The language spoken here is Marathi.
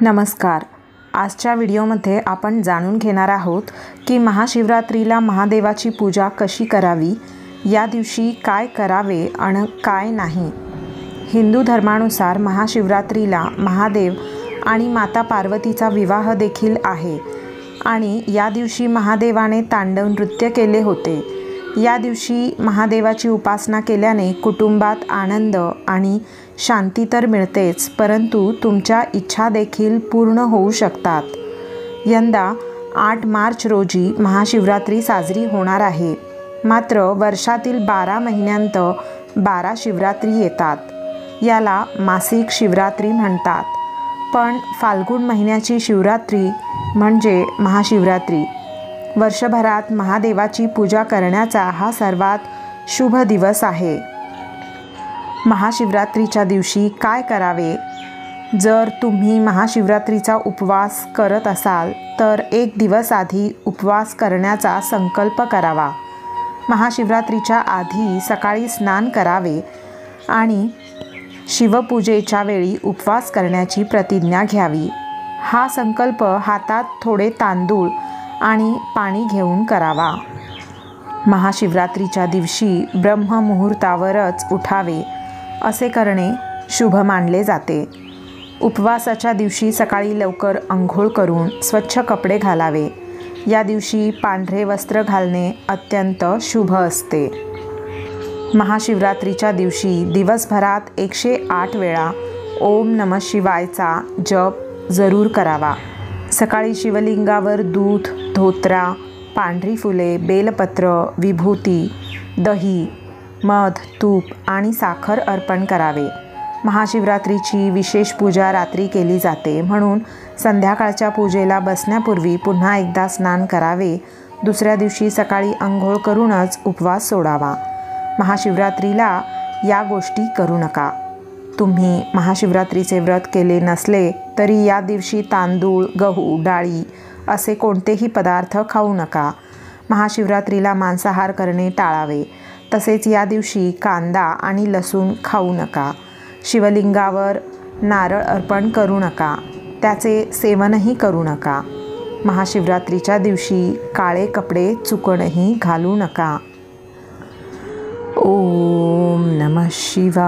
नमस्कार. आजच्या व्हिडिओमध्ये आपण जाणून घेणार आहोत की महाशिवरात्रीला महादेवाची पूजा कशी करावी, या दिवशी काय करावे आणि काय नाही. हिंदू धर्मानुसार महाशिवरात्रीला महादेव आणि माता पार्वतीचा विवाह देखील आहे आणि या दिवशी महादेवाने तांडव नृत्य केले होते. या दिवशी महादेवाची उपासना केल्याने कुटुंबात आनंद आणि शांती तर मिळतेच, परंतु तुमच्या इच्छा देखील पूर्ण होऊ शकतात. यंदा 8 मार्च रोजी महाशिवरात्री साजरी होणार आहे. मात्र वर्षातील 12 महिन्यांत 12 शिवरात्री येतात. याला मासिक शिवरात्री म्हणतात. पण फाल्गुन महिन्याची शिवरात्री म्हणजे महाशिवरात्री. वर्षभरात महादेवाची पूजा करण्याचा हा सर्वात शुभ दिवस आहे. महाशिवरात्रीच्या दिवशी काय करावे? जर तुम्ही महाशिवरात्रीचा उपवास करत असाल तर 1 दिवस आधी उपवास करण्याचा संकल्प करावा. महाशिवरात्रीच्या आधी सकाळी स्नान करावे आणि शिवपूजेच्या वेळी उपवास करण्याची प्रतिज्ञा घ्यावी. हा संकल्प हातात थोडे तांदूळ आणि पाणी घेऊन करावा. महाशिवरात्रीच्या दिवशी ब्रह्ममुहूर्तावरच उठावे. असे करणे शुभ मानले जाते. उपवासाच्या दिवशी सकाळी लवकर अंघोळ करून स्वच्छ कपडे घालावे. या दिवशी पांढरे वस्त्र घालणे अत्यंत शुभ असते. महाशिवरात्रीच्या दिवशी दिवसभरात 108 वेळा ओम नमः शिवायचा जप जरूर करावा. सकाळी शिवलिंगावर दूध, धोत्रा, पांढरी फुले, बेलपत्र, विभूती, दही, मध, तूप आणि साखर अर्पण करावे. महाशिवरात्रीची विशेष पूजा रात्री केली जाते, म्हणून संध्याकाळच्या पूजेला बसण्यापूर्वी पुन्हा एकदा स्नान करावे. दुसऱ्या दिवशी सकाळी अंघोळ करूनच उपवास सोडावा. महाशिवरात्रीला या गोष्टी करू नका. तुम्ही महाशिवरात्रीचे व्रत केले नसले तरी या दिवशी तांदूळ, गहू, डाळी असे कोणतेही पदार्थ खाऊ नका. महाशिवरात्रीला मांसाहार करणे टाळावे. तसेच या दिवशी कांदा आणि लसूण खाऊ नका. शिवलिंगावर नारळ अर्पण करू नका. त्याचे सेवनही करू नका. महाशिवरात्रीच्या दिवशी काळे कपडे चुकूनही घालू नका. ओम नमः शिवाय.